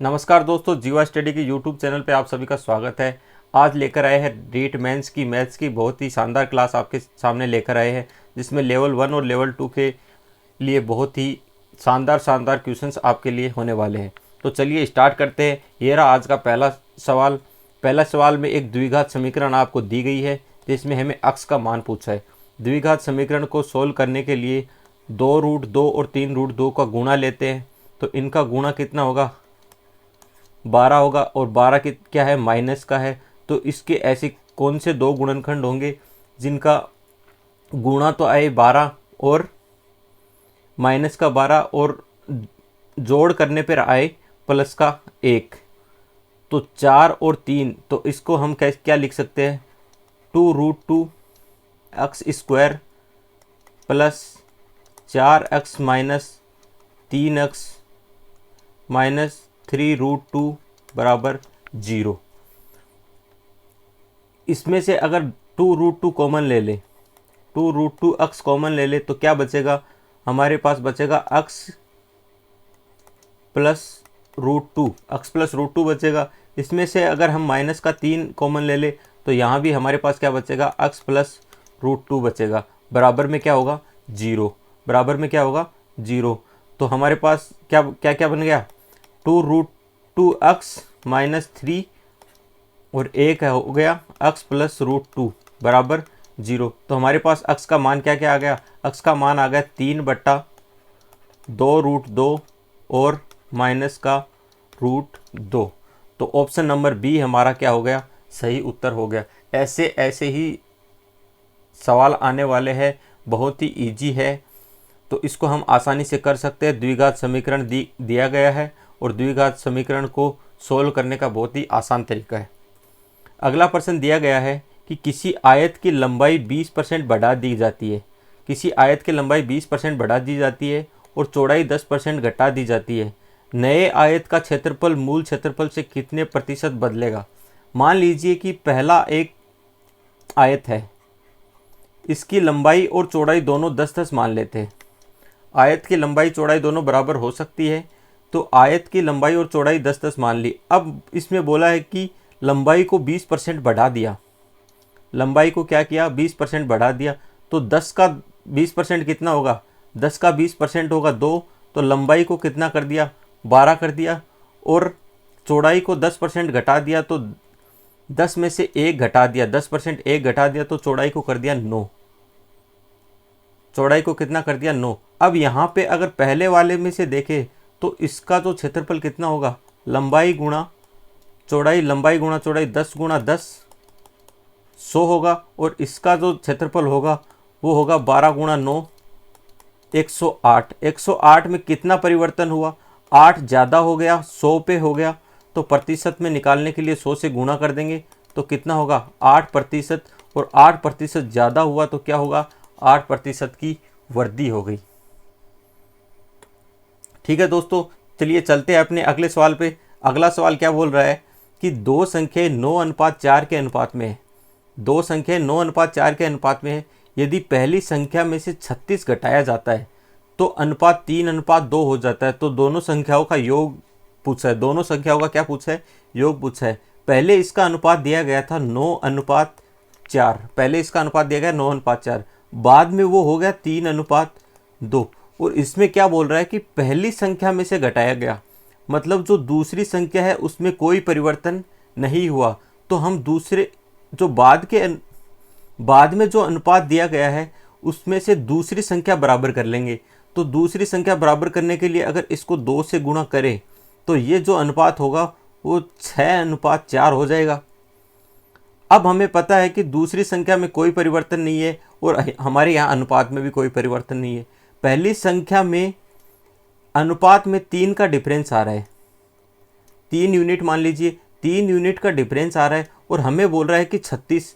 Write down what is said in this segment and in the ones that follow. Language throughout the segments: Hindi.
नमस्कार दोस्तों, जीवा स्टडी के यूट्यूब चैनल पे आप सभी का स्वागत है। आज लेकर आए हैं रीट मेंस की मैथ्स की बहुत ही शानदार क्लास आपके सामने लेकर आए हैं, जिसमें लेवल 1 और लेवल 2 के लिए बहुत ही शानदार क्वेश्चंस आपके लिए होने वाले हैं। तो चलिए स्टार्ट करते हैं। ये रहा आज का पहला सवाल। पहला सवाल में एक द्विघात समीकरण आपको दी गई है, जिसमें हमें अक्स का मान पूछा है। द्विघात समीकरण को सोल्व करने के लिए 2√2 और 3√2 का गुणा लेते हैं, तो इनका गुणा कितना होगा, 12 होगा। और 12 की क्या है, माइनस का है। तो इसके ऐसे कौन से दो गुणनखंड होंगे जिनका गुणा तो आए 12 और माइनस का 12 और जोड़ करने पर आए प्लस का 1। तो 4 और 3, तो इसको हम क्या लिख सकते हैं, 2√2 x square plus 4x minus 3x minus 3√2 बराबर 0। इसमें से अगर 2√2 कॉमन ले ले, 2√2 x कॉमन ले ले, तो क्या बचेगा, हमारे पास बचेगा x प्लस √2, x प्लस √2 बचेगा। इसमें से अगर हम माइनस का 3 कॉमन ले ले, तो यहाँ भी हमारे पास क्या बचेगा, x प्लस √2 बचेगा। बराबर में क्या होगा, 0। बराबर में क्या होगा, 0। तो हमारे पास क्या क्या क्या बन गया, 2√2x माइनस 3 और 1 हो गया x प्लस √2 बराबर 0। तो हमारे पास x का मान क्या क्या आ गया, x का मान आ गया 3/2√2 और माइनस का √2। तो ऑप्शन नंबर बी हमारा क्या हो गया, सही उत्तर हो गया। ऐसे ऐसे ही सवाल आने वाले हैं, बहुत ही इजी है, तो इसको हम आसानी से कर सकते हैं। द्विघात समीकरण दिया गया है और द्विघात समीकरण को सोल्व करने का बहुत ही आसान तरीका है। अगला प्रश्न दिया गया है कि किसी आयत की लंबाई 20% बढ़ा दी जाती है। किसी आयत की लंबाई 20% बढ़ा दी जाती है और चौड़ाई 10% घटा दी जाती है। नए आयत का क्षेत्रफल मूल क्षेत्रफल से कितने प्रतिशत बदलेगा। मान लीजिए कि पहला एक आयत है, इसकी लंबाई और चौड़ाई दोनों 10-10 मान लेते हैं। आयत की लंबाई चौड़ाई दोनों बराबर हो सकती है, तो आयत की लंबाई और चौड़ाई 10-10 मान ली। अब इसमें बोला है कि लंबाई को 20% बढ़ा दिया। लंबाई को क्या किया, 20% बढ़ा दिया। तो 10 का 20% कितना होगा, 10 का 20% होगा 2। तो लंबाई को कितना कर दिया, 12 कर दिया। और चौड़ाई को 10% घटा दिया, तो 10 में से 1 घटा दिया, 10% 1 घटा दिया, तो चौड़ाई को कर दिया 9। चौड़ाई को कितना कर दिया, 9। अब यहाँ पे अगर पहले वाले में से देखें, तो इसका तो क्षेत्रफल कितना होगा, लंबाई गुणा चौड़ाई, लंबाई गुणा चौड़ाई 10 गुणा 10 100 होगा। और इसका जो क्षेत्रफल होगा वो होगा 12 गुणा 9 108। 108 में कितना परिवर्तन हुआ, 8 ज़्यादा हो गया, 100 पे हो गया। तो प्रतिशत में निकालने के लिए 100 से गुणा कर देंगे, तो कितना होगा, 8%। और 8% ज़्यादा हुआ तो क्या होगा, 8% की वृद्धि हो गई। ठीक है दोस्तों, चलिए चलते हैं अपने अगले सवाल पे। अगला सवाल क्या बोल रहा है कि दो संख्याएं 9:4 के अनुपात में है। दो संख्याएं 9:4 के अनुपात में है। यदि पहली संख्या में से 36 घटाया जाता है तो अनुपात 3:2 हो जाता है। तो दोनों संख्याओं का योग पूछा है। दोनों संख्याओं का क्या पूछा है, योग पूछा है। पहले इसका अनुपात दिया गया था 9:4। पहले इसका अनुपात दिया गया 9:4, बाद में वो हो गया 3:2। और इसमें क्या बोल रहा है कि पहली संख्या में से घटाया गया, मतलब जो दूसरी संख्या है उसमें कोई परिवर्तन नहीं हुआ। तो हम दूसरे जो बाद में जो अनुपात दिया गया है उसमें से दूसरी संख्या बराबर कर लेंगे। तो दूसरी संख्या बराबर करने के लिए अगर इसको 2 से गुणा करें, तो ये जो अनुपात होगा वो 6:4 हो जाएगा। अब हमें पता है कि दूसरी संख्या में कोई परिवर्तन नहीं है और हमारे यहाँ अनुपात में भी कोई परिवर्तन नहीं है। पहली संख्या में अनुपात में 3 का डिफरेंस आ रहा है, 3 यूनिट मान लीजिए, 3 यूनिट का डिफरेंस आ रहा है। और हमें बोल रहा है कि 36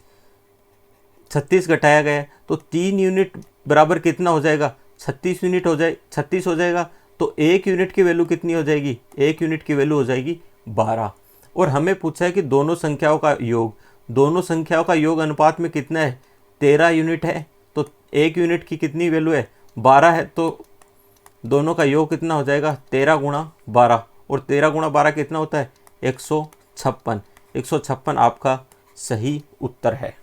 घटाया गया है, तो 3 यूनिट बराबर कितना हो जाएगा, 36 यूनिट हो जाए, 36 हो जाएगा। तो 1 यूनिट की वैल्यू कितनी हो जाएगी, 1 यूनिट की वैल्यू हो जाएगी 12। और हमें पूछा है कि दोनों संख्याओं का योग, दोनों संख्याओं का योग अनुपात में कितना है, 13 यूनिट है। तो 1 यूनिट की कितनी वैल्यू है, 12 है। तो दोनों का योग कितना हो जाएगा, 13 गुणा 12। और 13 गुणा 12 कितना होता है 156। 156 आपका सही उत्तर है।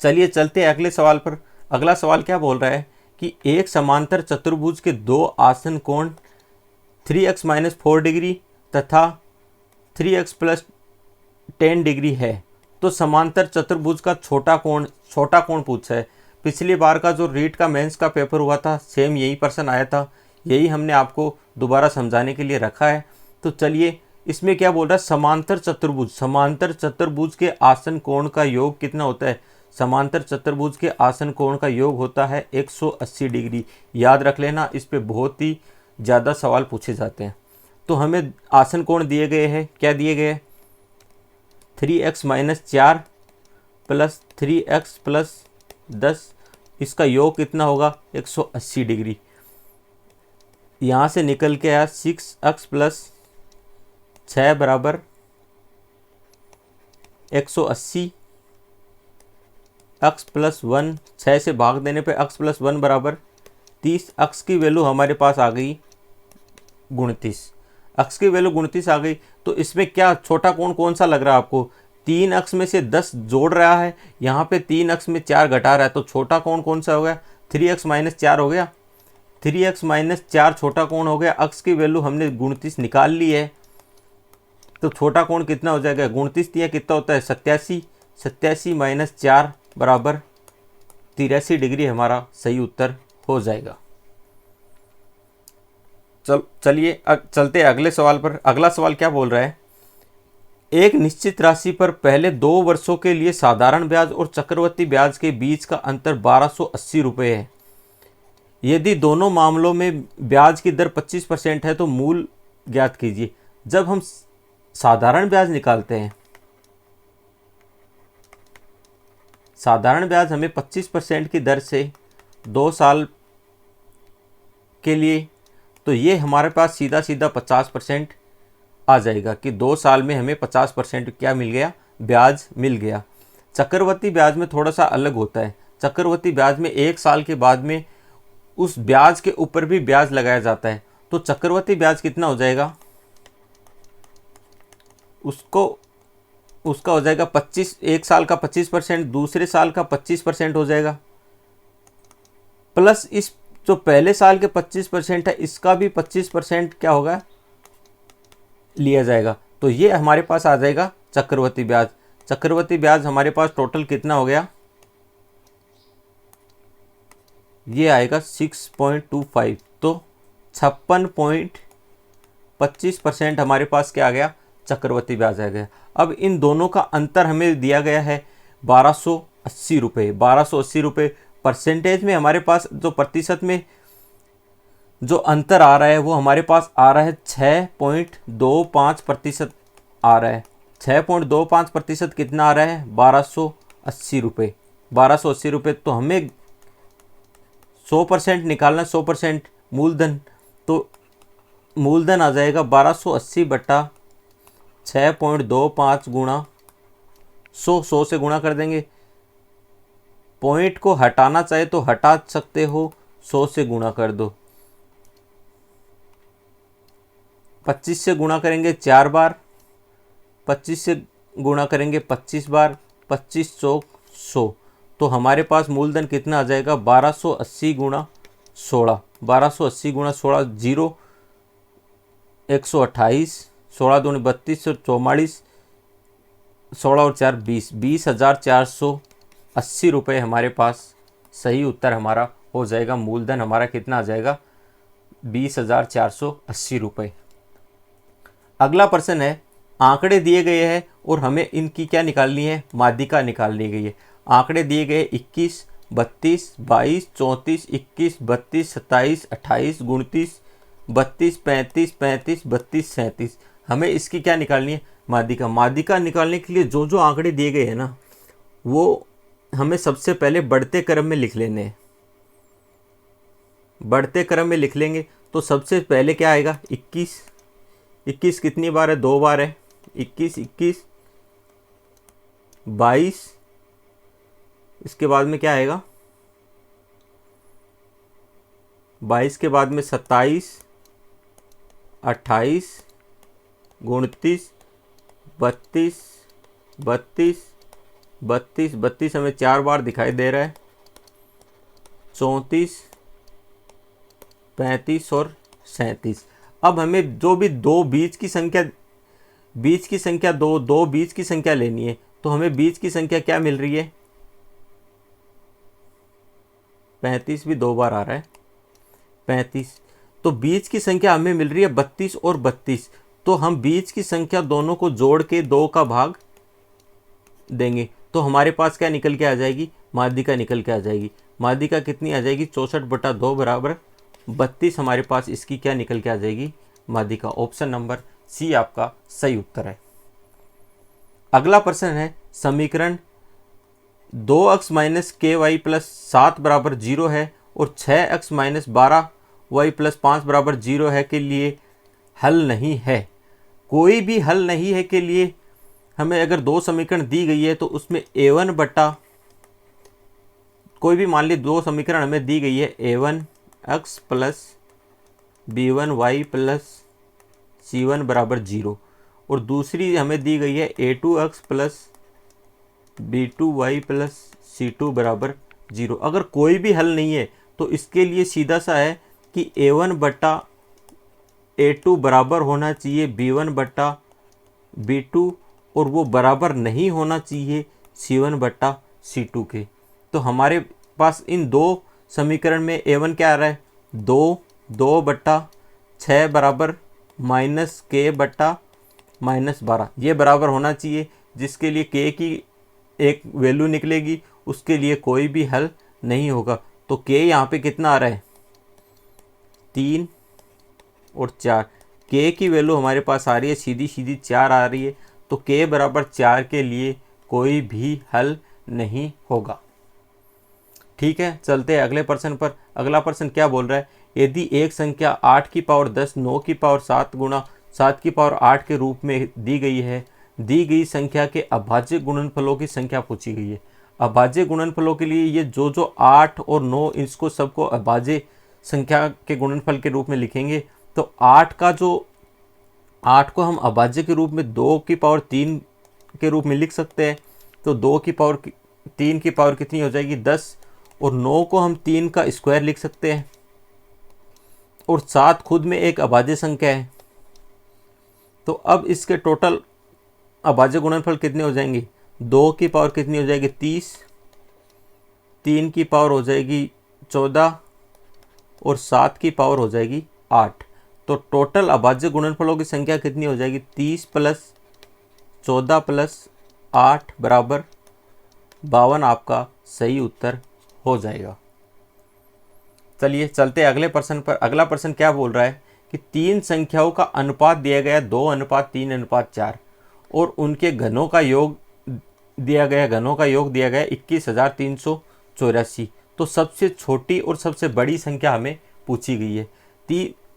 चलिए चलते हैं अगले सवाल पर। अगला सवाल क्या बोल रहा है कि एक समांतर चतुर्भुज के दो आसन कोण 3x - 4 डिग्री तथा 3x + 10 डिग्री है, तो समांतर चतुर्भुज का छोटा कोण पूछा है। पिछली बार का जो रीट का मेंस का पेपर हुआ था सेम यही प्रश्न आया था, यही हमने आपको दोबारा समझाने के लिए रखा है। तो चलिए इसमें क्या बोल रहा है, समांतर चतुर्भुज के आसन कोण का योग कितना होता है। समांतर चतुर्भुज के आसन कोण का योग होता है 180 डिग्री। याद रख लेना, इस पे बहुत ही ज़्यादा सवाल पूछे जाते हैं। तो हमें आसन कोण दिए गए हैं, क्या दिए गए, 3x - 4 + 3x + 10, इसका योग कितना होगा 180 डिग्री। यहाँ से निकल के आया 6x + 6 बराबर 180, x + 1, 6 से भाग देने पे x + 1 बराबर 30। x की वैल्यू हमारे पास आ गई 29। x की वैल्यू 29 आ गई। तो इसमें क्या छोटा कोण कौन सा लग रहा है आपको, 3x में से 10 जोड़ रहा है, यहाँ पे 3x में 4 घटा रहा है, तो छोटा कोण कौन सा हो गया 3x - 4 हो गया। 3x - 4 छोटा कोण हो गया। x की वैल्यू हमने 29 निकाल ली है, तो छोटा कोण कितना हो जाएगा 29 दिया कितना होता है 87। 87 - 4 बराबर 83 डिग्री हमारा सही उत्तर हो जाएगा। चलिए चलते हैं अगले सवाल पर। अगला सवाल क्या बोल रहा है, एक निश्चित राशि पर पहले 2 वर्षों के लिए साधारण ब्याज और चक्रवृद्धि ब्याज के बीच का अंतर 1280 रुपये है। यदि दोनों मामलों में ब्याज की दर 25% है तो मूल ज्ञात कीजिए। जब हम साधारण ब्याज निकालते हैं, साधारण ब्याज हमें 25% की दर से 2 साल के लिए, तो ये हमारे पास सीधा सीधा 50% आ जाएगा कि 2 साल में हमें 50% क्या मिल गया, ब्याज मिल गया। चक्रवृद्धि ब्याज में थोड़ा सा अलग होता है। चक्रवृद्धि ब्याज में 1 साल के बाद में उस ब्याज के ऊपर भी ब्याज लगाया जाता है। तो चक्रवृद्धि ब्याज कितना हो जाएगा, उसका हो जाएगा 25, 1 साल का 25%, दूसरे साल का 25% हो जाएगा, प्लस इस जो पहले साल के 25% है इसका भी 25% क्या होगा लिया जाएगा। तो ये हमारे पास आ जाएगा चक्रवृद्धि ब्याज। चक्रवृद्धि ब्याज हमारे पास टोटल कितना हो गया, ये आएगा 6.25। तो 56.25% हमारे पास क्या आ गया, चक्रवृद्धि ब्याज आ गया। अब इन दोनों का अंतर हमें दिया गया है 1280 रुपये। 1280 रुपये परसेंटेज में हमारे पास जो प्रतिशत में जो अंतर आ रहा है वो हमारे पास आ रहा है 6.25% आ रहा है। 6.25% कितना आ रहा है 1280 रुपये। 1280 रुपये, तो हमें 100% निकालना, 100% मूलधन, तो मूलधन आ जाएगा 1280 बटा 6.25 गुणा 100 से गुणा कर देंगे। पॉइंट को हटाना चाहे तो हटा सकते हो, 100 से गुणा कर दो। 25 से गुणा करेंगे 4 बार, 25 से गुणा करेंगे 25 बार, 25 चौक 100, तो हमारे पास मूलधन कितना आ जाएगा 1280 गुणा 16। 1280 गुणा 16, 0 128, 16 दूनी 32, 44, 16 और 4 20, 20,480 रुपये हमारे पास सही उत्तर हमारा हो जाएगा। मूलधन हमारा कितना आ जाएगा 20,480 रुपये। अगला प्रश्न है, आंकड़े दिए गए हैं और हमें इनकी क्या निकालनी है, माध्यिका निकालनी गई है। आंकड़े दिए गए 21, 32, 22, 34, 21, 32, 27, 28, 29, 32, 35, 35, 32, 37। हमें इसकी क्या निकालनी है, माध्यिका। माध्यिका निकालने के लिए जो जो आंकड़े दिए गए हैं ना, वो हमें सबसे पहले बढ़ते क्रम में लिख लेने हैं। बढ़ते क्रम में लिख लेंगे तो सबसे पहले क्या आएगा 21। 21 कितनी बार है, 2 बार है। 21, 21, 22, इसके बाद में क्या आएगा 22 के बाद में 27, 28, 29, 32, 32, 32, 32 हमें 4 बार दिखाई दे रहा है, 34, 35 और 37। अब हमें जो भी दो बीच की संख्या दो बीच की संख्या लेनी है, तो हमें बीच की संख्या क्या मिल रही है? 35 भी 2 बार आ रहा है, 35। तो बीच की संख्या हमें मिल रही है 32 और 32। तो हम बीच की संख्या दोनों को जोड़ के 2 का भाग देंगे, तो हमारे पास क्या निकल के आ जाएगी? माध्यिका निकल के आ जाएगी। माध्यिका कितनी आ जाएगी? 64/2 बराबर 32 हमारे पास इसकी क्या निकल के आ जाएगी? माध्यिका। ऑप्शन नंबर सी आपका सही उत्तर है। अगला प्रश्न है, समीकरण 2x माइनस के वाई प्लस 7 बराबर 0 है और 6x माइनस 12y प्लस 5 बराबर 0 है के लिए हल नहीं है। कोई भी हल नहीं है के लिए हमें अगर दो समीकरण दी गई है तो उसमें a1 बटा कोई भी मान ली दो समीकरण हमें दी गई है, a1x plus b1y plus c1 बराबर 0 और दूसरी हमें दी गई है a2x plus b2y plus c2 बराबर 0। अगर कोई भी हल नहीं है तो इसके लिए सीधा सा है कि a1 बटा a2 बराबर होना चाहिए b1 बटा b2 और वो बराबर नहीं होना चाहिए c1 बटा c2 के। तो हमारे पास इन दो समीकरण में a1 क्या आ रहा है? 2 बटा 6 बराबर माइनस के बटा माइनस 12, ये बराबर होना चाहिए, जिसके लिए के की एक वैल्यू निकलेगी, उसके लिए कोई भी हल नहीं होगा। तो के यहाँ पे कितना आ रहा है? 3 और 4। के की वैल्यू हमारे पास आ रही है सीधी सीधी 4 आ रही है, तो के बराबर 4 के लिए कोई भी हल नहीं होगा। ठीक है, चलते हैं अगले प्रश्न पर। अगला प्रश्न क्या बोल रहा है? यदि एक संख्या 8 की पावर 10 9 की पावर 7 गुणा 7 की पावर 8 के रूप में दी गई है, दी गई संख्या के अभाज्य गुणनफलों की संख्या पूछी गई है। अभाज्य गुणनफलों के लिए ये जो 8 और 9 इसको सबको अभाज्य संख्या के गुणनफल के रूप में लिखेंगे। तो 8 को हम अभाज्य के रूप में 2 की पावर 3 के रूप में लिख सकते हैं। तो 2 की पावर 3 की पावर कितनी हो जाएगी? 10। और 9 को हम 3 का स्क्वायर लिख सकते हैं। और 7 खुद में एक अभाज्य संख्या है। तो अब इसके टोटल अभाज्य गुणनफल कितने हो जाएंगे? 2 की पावर कितनी हो जाएगी? 30, 3 की पावर हो जाएगी 14 और 7 की पावर हो जाएगी 8। तो टोटल अभाज्य गुणनफलों की संख्या कितनी हो जाएगी? 30 प्लस 14 प्लस 8 बराबर 52 आपका सही उत्तर हो जाएगा। चलिए चलते अगले प्रश्न पर। अगला प्रश्न क्या बोल रहा है कि तीन संख्याओं का अनुपात दिया गया 2:3:4 और उनके घनों का योग दिया गया 21,384। तो सबसे छोटी और सबसे बड़ी संख्या हमें पूछी गई है।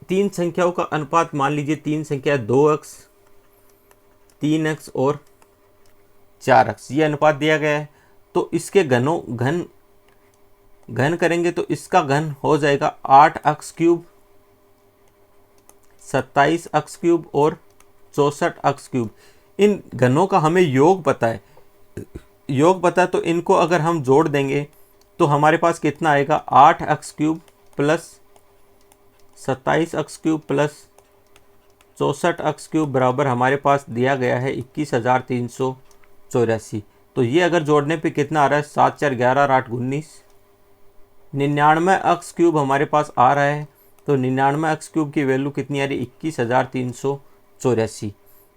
तीन संख्याओं का अनुपात मान लीजिए, तीन संख्या 2x, 3x और 4x, ये अनुपात दिया गया है। तो इसके घन करेंगे तो इसका घन हो जाएगा 8x क्यूब, 27x क्यूब और 64x क्यूब। इन घनों का हमें योग पता है, तो इनको अगर हम जोड़ देंगे तो हमारे पास कितना आएगा? 8x cube plus 27x cube plus 64x cube बराबर हमारे पास दिया गया है 21,384। तो ये अगर जोड़ने पे कितना आ रहा है? 7 4 11 और 8 19, 99x क्यूब हमारे पास आ रहा है। तो 99x क्यूब की वैल्यू कितनी आ रही है? 21,384।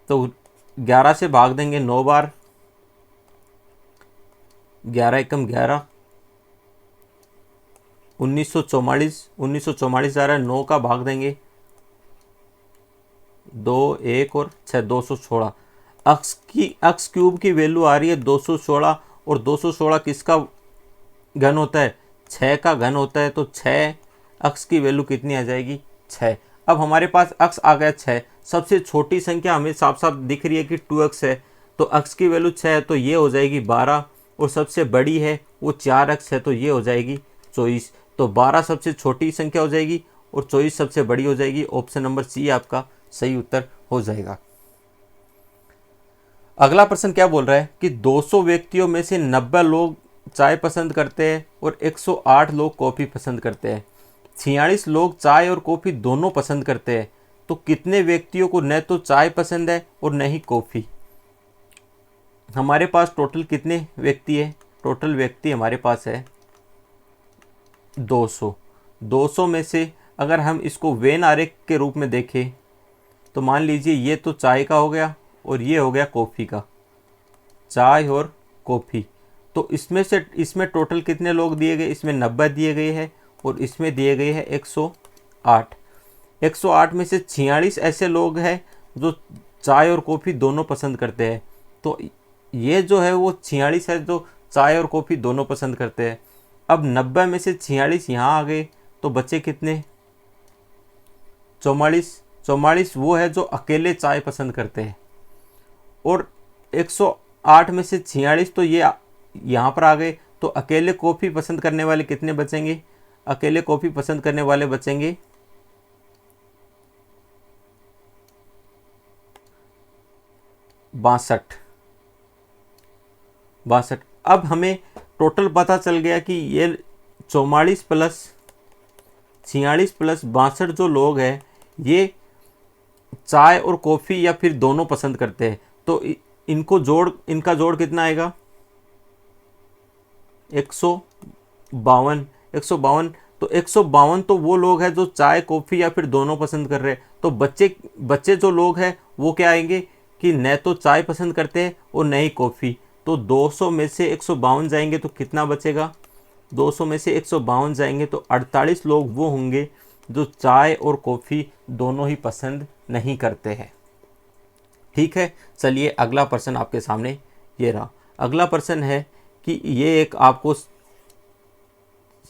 तो 11 से भाग देंगे 9 बार, 11 एकम 11, 1944 आ रहा है। 9 का भाग देंगे 2 1 और 6, 216। x क्यूब की वैल्यू आ रही है 216 और 216 किसका घन होता है? 6 का घन होता है। तो 6x की वैल्यू कितनी आ जाएगी? 6। अब हमारे पास x आ गया 6। सबसे छोटी संख्या हमें साफ साफ दिख रही है कि 2x है, तो x की वैल्यू 6 है, तो ये हो जाएगी 12। और सबसे बड़ी है वो 4x है, तो ये हो जाएगी 24। तो 12 सबसे छोटी संख्या हो जाएगी और 24 सबसे बड़ी हो जाएगी। ऑप्शन नंबर सी आपका सही उत्तर हो जाएगा। अगला प्रश्न क्या बोल रहा है कि 200 व्यक्तियों में से 90 लोग चाय पसंद करते हैं और 108 लोग कॉफ़ी पसंद करते हैं। 46 लोग चाय और कॉफ़ी दोनों पसंद करते हैं, तो कितने व्यक्तियों को न तो चाय पसंद है और न ही कॉफ़ी। हमारे पास टोटल कितने व्यक्ति है? टोटल व्यक्ति हमारे पास है 200। 200 में से अगर हम इसको वेन आरेख के रूप में देखें तो मान लीजिए ये तो चाय का हो गया और ये हो गया कॉफ़ी का। चाय और कॉफ़ी, तो इसमें टोटल कितने लोग दिए गए? इसमें 90 दिए गए हैं और इसमें दिए गए हैं 108। 108 में से 46 ऐसे लोग हैं जो चाय और कॉफ़ी दोनों पसंद करते हैं। तो ये जो है वो 46 है जो चाय और कॉफ़ी दोनों पसंद करते हैं। अब 90 में से 46 यहाँ आ गए तो बचे कितने? 44। 44 वो है जो अकेले चाय पसंद करते हैं। और 108 में से 46 तो ये यहाँ पर आ गए, तो अकेले कॉफ़ी पसंद करने वाले कितने बचेंगे? अकेले कॉफ़ी पसंद करने वाले बचेंगे 62। अब हमें टोटल पता चल गया कि ये 44 प्लस 46 प्लस 62 जो लोग हैं ये चाय और कॉफ़ी या फिर दोनों पसंद करते हैं। तो इनका जोड़ कितना आएगा? 152। 152, तो 152 तो वो लोग हैं जो चाय कॉफ़ी या फिर दोनों पसंद कर रहे हैं। तो बच्चे जो लोग हैं वो क्या आएंगे कि न तो चाय पसंद करते हैं और न ही कॉफ़ी। तो 200 में से 152 जाएंगे तो कितना बचेगा? 200 में से 152 जाएंगे तो 48 लोग वो होंगे जो चाय और कॉफ़ी दोनों ही पसंद नहीं करते हैं। ठीक है, चलिए अगला प्रश्न आपके सामने ये रहा। अगला प्रश्न है कि ये एक आपको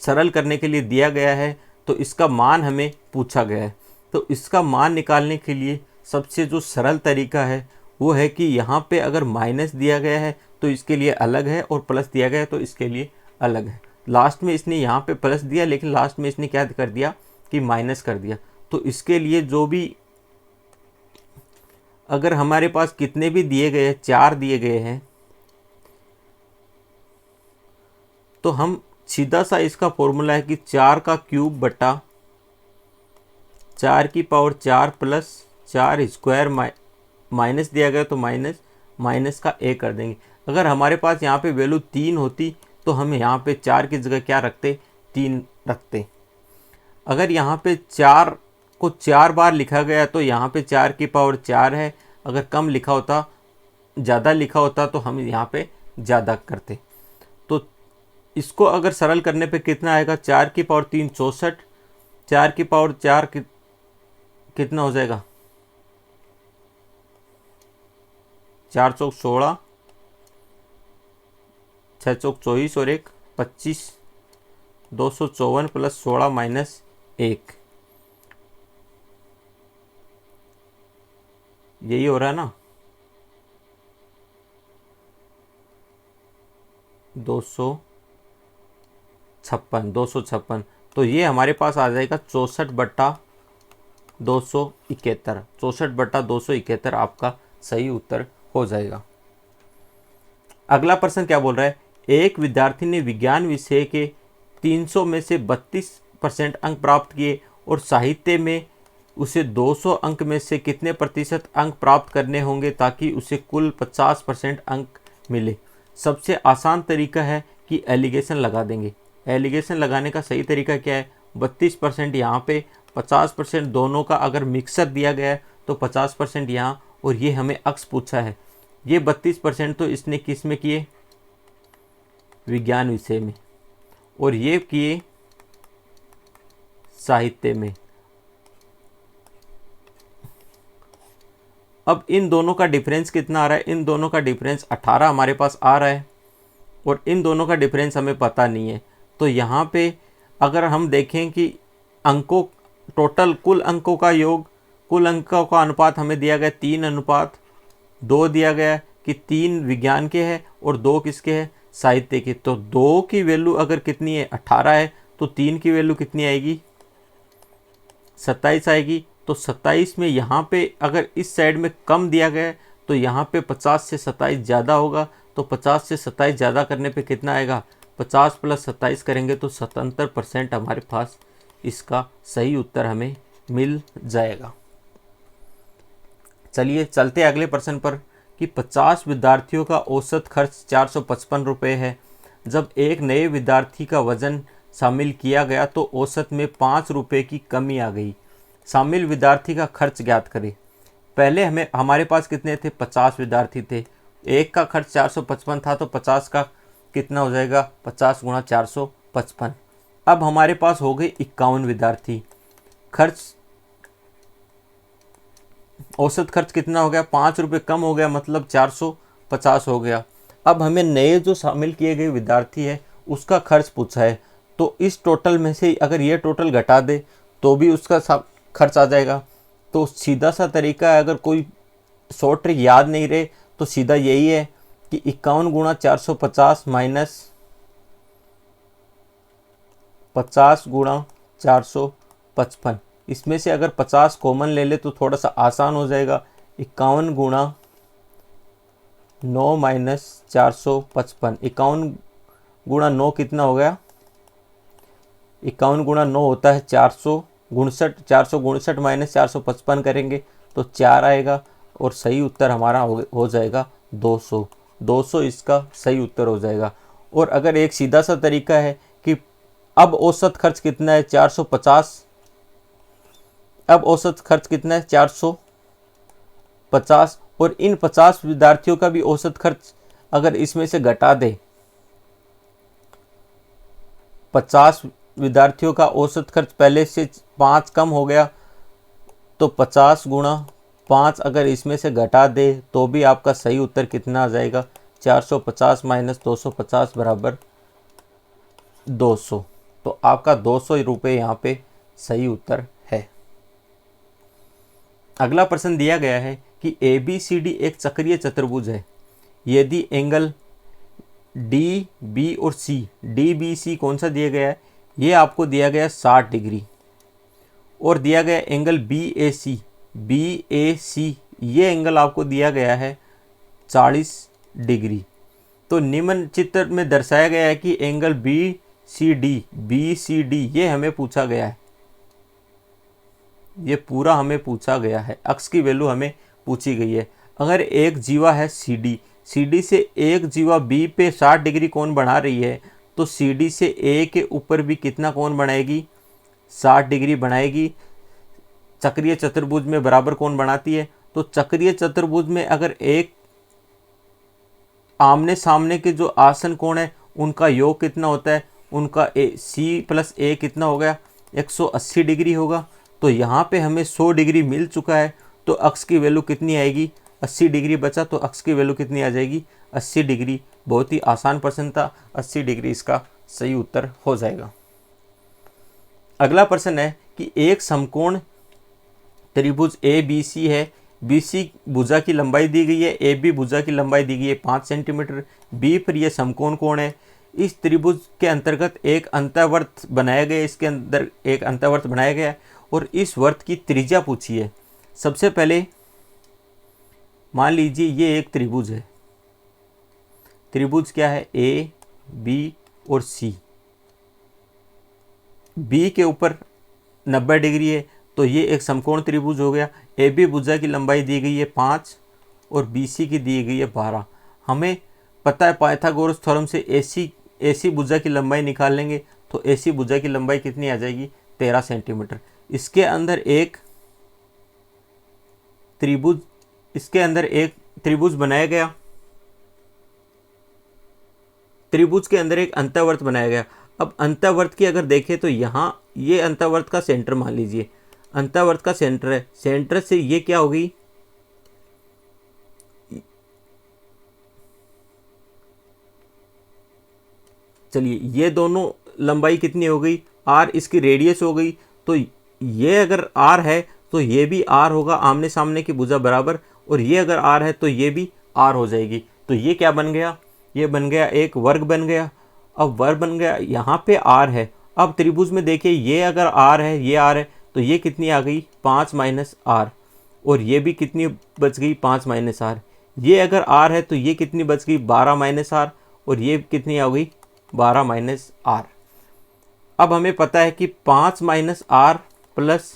सरल करने के लिए दिया गया है, तो इसका मान हमें पूछा गया है। तो इसका मान निकालने के लिए सबसे जो सरल तरीका है वो है कि यहाँ पे अगर माइनस दिया गया है तो इसके लिए अलग है और प्लस दिया गया है तो इसके लिए अलग है। लास्ट में इसने यहाँ पे प्लस दिया, लेकिन लास्ट में इसने क्या कर दिया कि माइनस कर दिया। तो इसके लिए जो भी अगर हमारे पास कितने भी दिए गए हैं, 4 दिए गए हैं, तो हम सीधा सा इसका फॉर्मूला है कि 4 का क्यूब बटा 4 की पावर 4 प्लस 4 स्क्वायर माइनस दिया गया तो माइनस का a कर देंगे। अगर हमारे पास यहाँ पे वैल्यू 3 होती तो हम यहाँ पे 4 की जगह क्या रखते? 3 रखते। अगर यहाँ पे 4 को 4 बार लिखा गया तो यहाँ पे 4 की पावर 4 है। अगर कम लिखा होता, ज़्यादा लिखा होता तो हम यहाँ पे ज़्यादा करते। तो इसको अगर सरल करने पे कितना आएगा? 4 की पावर 3 64, 4 की पावर 4 कितना हो जाएगा? 4 चौक 16, 6 चौक 24 और 1 25, 254 प्लस 16 माइनस 1, यही हो रहा है ना? 256। तो ये हमारे पास आ जाएगा 64/271। 64/271 आपका सही उत्तर हो जाएगा। अगला प्रश्न क्या बोल रहा है? एक विद्यार्थी ने विज्ञान विषय के 300 में से 32% अंक प्राप्त किए और साहित्य में उसे 200 अंक में से कितने प्रतिशत अंक प्राप्त करने होंगे ताकि उसे कुल 50% अंक मिले। सबसे आसान तरीका है कि एलिगेशन लगा देंगे। एलिगेशन लगाने का सही तरीका क्या है? 32% यहाँ पे, 50% दोनों का अगर मिक्सर दिया गया है तो 50% यहाँ, और ये हमें अक्स पूछा है। ये 32% तो इसने किस में किए? विज्ञान विषय में, और ये किए साहित्य में। अब इन दोनों का डिफरेंस कितना आ रहा है? इन दोनों का डिफरेंस 18 हमारे पास आ रहा है और इन दोनों का डिफरेंस हमें पता नहीं है। तो यहाँ पे अगर हम देखें कि अंकों टोटल कुल अंकों का योग, कुल अंकों का अनुपात हमें दिया गया 3:2 दिया गया कि 3 विज्ञान के हैं और 2 किसके हैं? साहित्य के। तो 2 की वैल्यू अगर कितनी है? 18 है, तो 3 की वैल्यू कितनी आएगी? 27 आएगी, तो 27 में यहाँ पे अगर इस साइड में कम दिया गया है तो यहाँ पे 50 से 27 ज़्यादा होगा, तो 50 से 27 ज़्यादा करने पे कितना आएगा, 50 + 27 करेंगे तो 77% हमारे पास इसका सही उत्तर हमें मिल जाएगा। चलिए चलते अगले प्रश्न पर कि 50 विद्यार्थियों का औसत खर्च 455 रुपये है। जब एक नए विद्यार्थी का वजन शामिल किया गया तो औसत में 5 रुपये की कमी आ गई। शामिल विद्यार्थी का खर्च ज्ञात करें। पहले हमारे पास कितने थे, 50 विद्यार्थी थे, एक का खर्च 455 था, तो 50 का कितना हो जाएगा, 50 × 455। अब हमारे पास हो गए 51 विद्यार्थी, खर्च औसत खर्च कितना हो गया, 5 रुपये कम हो गया, मतलब 450 हो गया। अब हमें नए जो शामिल किए गए विद्यार्थी है उसका खर्च पूछा है, तो इस टोटल में से अगर ये टोटल घटा दे तो भी उसका खर्च आ जाएगा। तो सीधा सा तरीका है, अगर कोई शॉर्ट ट्रिक याद नहीं रहे तो सीधा यही है कि 51 × 450 माइनस 50 × 455, इसमें से अगर 50 कॉमन ले ले तो थोड़ा सा आसान हो जाएगा। 51 × 9 माइनस 455, 51 × 9 कितना हो गया, 51 × 9 होता है 459, 459 माइनस 455 करेंगे तो 4 आएगा और सही उत्तर हमारा हो जाएगा 200। 200 इसका सही उत्तर हो जाएगा। और अगर एक सीधा सा तरीका है कि अब औसत खर्च कितना है, 450, अब औसत खर्च कितना है, 450, और इन 50 विद्यार्थियों का भी औसत खर्च अगर इसमें से घटा दे, 50 विद्यार्थियों का औसत खर्च पहले से 5 कम हो गया, तो 50 × 5 अगर इसमें से घटा दे तो भी आपका सही उत्तर कितना आ जाएगा, 450 माइनस 250 बराबर 200। तो आपका 200 रुपये यहाँ पे सही उत्तर है। अगला प्रश्न दिया गया है कि ABCD एक चक्रीय चतुर्भुज है। यदि एंगल DB और C, DBC कौन सा दिया गया है, ये आपको दिया गया 60 डिग्री, और दिया गया एंगल BAC, ये एंगल आपको दिया गया है 40 डिग्री। तो निम्न चित्र में दर्शाया गया है कि एंगल BCD ये हमें पूछा गया है, ये पूरा हमें पूछा गया है, अक्ष की वैल्यू हमें पूछी गई है। अगर एक जीवा है CD से एक जीवा B पे 60 डिग्री कोण बना रही है, तो CD से A के ऊपर भी कितना कोण बनाएगी, 60 डिग्री बनाएगी। चक्रीय चतुर्भुज में बराबर कोण बनाती है, तो चक्रीय चतुर्भुज में अगर एक आमने सामने के जो आसन कोण है उनका योग कितना होता है, उनका C + A कितना हो गया, 180 डिग्री होगा। तो यहाँ पे हमें 100 डिग्री मिल चुका है, तो अक्ष की वैल्यू कितनी आएगी, 80 डिग्री बचा, तो अक्ष की वैल्यू कितनी आ जाएगी, 80 डिग्री। बहुत ही आसान प्रश्न था, 80 डिग्री इसका सही उत्तर हो जाएगा। अगला प्रश्न है कि एक समकोण त्रिभुज ABC है, BC भुजा की लंबाई दी गई है, AB भुजा की लंबाई दी गई है 5 सेंटीमीटर, B पर यह समकोण कोण है। इस त्रिभुज के अंतर्गत एक अंतःवर्त बनाया गया, इसके अंदर एक अंतःवर्त बनाया गया और इस वर्त की त्रिज्या पूछी है। सबसे पहले मान लीजिए ये एक त्रिभुज है, त्रिभुज क्या है, A, B और C। B के ऊपर 90 डिग्री है, तो ये एक समकोण त्रिभुज हो गया। AB भुजा की लंबाई दी गई है 5 और BC की दी गई है 12। हमें पता है पाइथागोरस थ्योरम से AC भुजा की लंबाई निकाल लेंगे, तो AC भुजा की लंबाई कितनी आ जाएगी, 13 सेंटीमीटर। इसके अंदर एक त्रिभुज बनाया गया, त्रिभुज के अंदर एक अंतःवर्त बनाया गया। अब अंतःवर्त की अगर देखें तो यहाँ ये अंतःवर्त का सेंटर मान लीजिए, अंतःवर्त का सेंटर है, सेंटर से ये क्या होगी, चलिए ये दोनों लंबाई कितनी हो गई, R इसकी रेडियस हो गई। तो ये अगर R है तो ये भी R होगा, आमने सामने की भुजा बराबर, और ये अगर R है तो ये भी R हो जाएगी। तो ये क्या बन गया, ये बन गया एक वर्ग बन गया। अब वर्ग बन गया, यहाँ पे R है। अब त्रिभुज में देखिए ये अगर R है, ये R है, तो ये कितनी आ गई, 5 माइनस आर, और ये भी कितनी बच गई 5 माइनस आर। ये अगर आर है तो ये कितनी बच गई 12 माइनस आर, और ये कितनी आ गई 12 माइनस आर। अब हमें पता है कि 5 minus R plus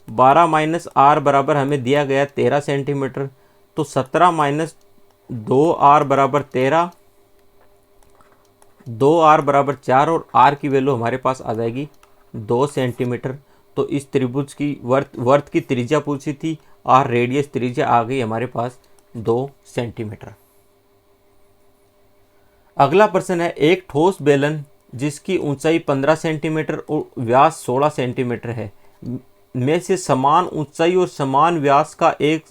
12 minus R बराबर हमें दिया गया 13 सेंटीमीटर। तो 17 माइनस 2 आर बराबर 13, 2 आर बराबर 4, और आर की वैल्यू हमारे पास आ जाएगी 2 सेंटीमीटर। तो इस त्रिभुज की वर्त की त्रिज्या पूछी थी, आर रेडियस त्रिज्या आ गई हमारे पास 2 सेंटीमीटर। अगला प्रश्न है, एक ठोस बेलन जिसकी ऊंचाई 15 सेंटीमीटर और व्यास 16 सेंटीमीटर है में से समान ऊंचाई और समान व्यास का एक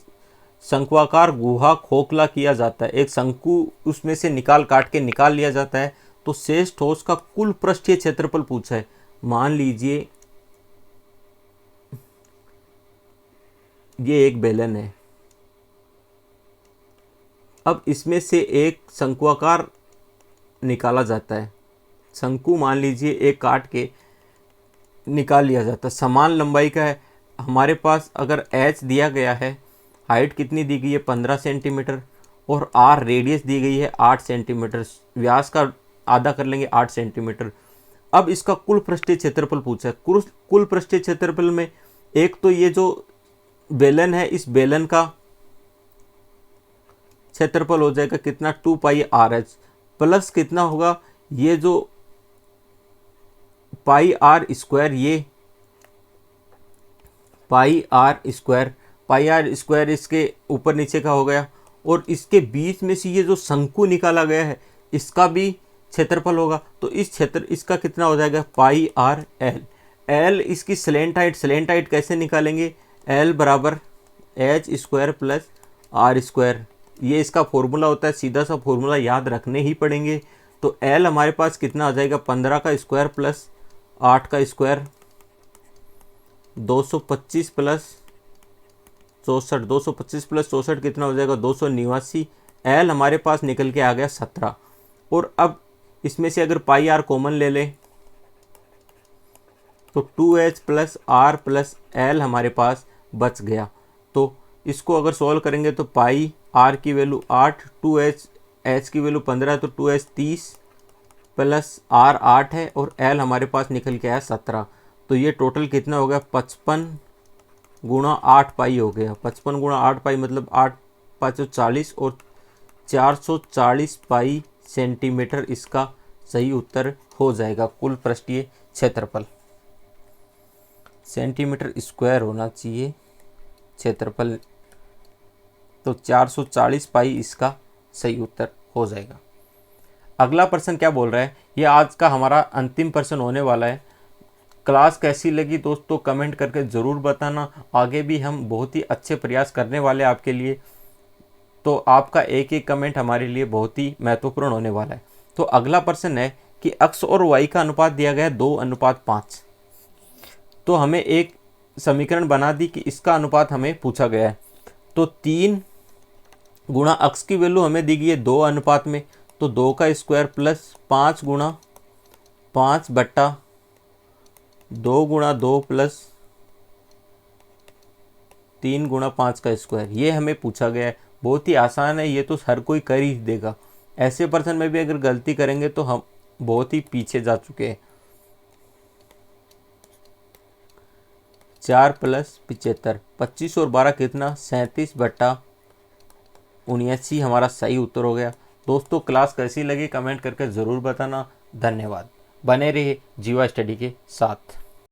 शंक्वाकार गुहा खोखला किया जाता है। एक शंकु उसमें से काट के निकाल लिया जाता है। तो शेष ठोस का कुल पृष्ठीय क्षेत्रफल पूछा है। मान लीजिए ये एक बेलन है, अब इसमें से एक शंक्वाकार निकाला जाता है। शंकु मान लीजिए एक काट के निकाल लिया जाता है, समान लंबाई का है। हमारे पास अगर h दिया गया है, हाइट कितनी दी गई है 15 सेंटीमीटर, और r रेडियस दी गई है 8 सेंटीमीटर, व्यास का आधा कर लेंगे 8 सेंटीमीटर। अब इसका कुल पृष्ठीय क्षेत्रफल पूछा है। कुल पृष्ठीय क्षेत्रफल में एक तो ये जो बेलन है, इस बेलन का क्षेत्रफल हो जाएगा कितना 2 पाई आर एच, प्लस कितना होगा ये जो पाई आर स्क्वायर, ये पाई आर स्क्वायर इसके ऊपर नीचे का हो गया, और इसके बीच में से ये जो शंकु निकाला गया है इसका भी क्षेत्रफल होगा। तो इस क्षेत्र इसका कितना हो जाएगा पाई आर एल। एल इसकी स्लेंट हाइट कैसे निकालेंगे, एल बराबर H square plus R square. ये इसका फॉर्मूला होता है, सीधा सा फॉर्मूला याद रखने ही पड़ेंगे। तो एल हमारे पास कितना आ जाएगा 15 का स्क्वायर प्लस 8 का स्क्वायर, 225 प्लस 64, 225 प्लस 64 कितना हो जाएगा 289। एल हमारे पास निकल के आ गया 17। और अब इसमें से अगर पाई आर कॉमन ले लें तो 2h plus are plus L हमारे पास बच गया। तो इसको अगर सॉल्व करेंगे तो पाई आर की वैल्यू 8, 2h एच की वैल्यू 15, तो 2h 30 प्लस आर 8 है, और एल हमारे पास निकल के आया 17। तो ये टोटल कितना हो गया 55 गुणा 8 पाई हो गया। 55 गुणा 8 पाई मतलब 8 5 40, और 440 पाई सेंटीमीटर इसका सही उत्तर हो जाएगा। कुल पृष्ठीय क्षेत्रफल, सेंटीमीटर स्क्वायर होना चाहिए क्षेत्रफल, तो 440 पाई इसका सही उत्तर हो जाएगा। अगला प्रश्न क्या बोल रहा है, ये आज का हमारा अंतिम प्रश्न होने वाला है। क्लास कैसी लगी दोस्तों कमेंट करके ज़रूर बताना। आगे भी हम बहुत ही अच्छे प्रयास करने वाले हैं आपके लिए, तो आपका एक एक कमेंट हमारे लिए बहुत ही महत्वपूर्ण होने वाला है। तो अगला प्रश्न है कि x और y का अनुपात दिया गया है 2:5। तो हमें एक समीकरण बना दी कि इसका अनुपात हमें पूछा गया है। तो 3 गुणा x की वैल्यू हमें दी गई है 2 अनुपात में, तो 2 का स्क्वायर प्लस 5 गुणा 5 बट्टा 2 गुणा 2 प्लस 3 गुणा 5 का स्क्वायर, ये हमें पूछा गया है। बहुत ही आसान है, ये तो हर कोई कर ही देगा। ऐसे प्रश्न में भी अगर गलती करेंगे तो हम बहुत ही पीछे जा चुके हैं। 4 प्लस 75, 25 और 12 कितना 37 बट्टा 79 हमारा सही उत्तर हो गया। दोस्तों क्लास कैसी लगी कमेंट करके ज़रूर बताना। धन्यवाद। बने रहिए जीवा स्टडी के साथ।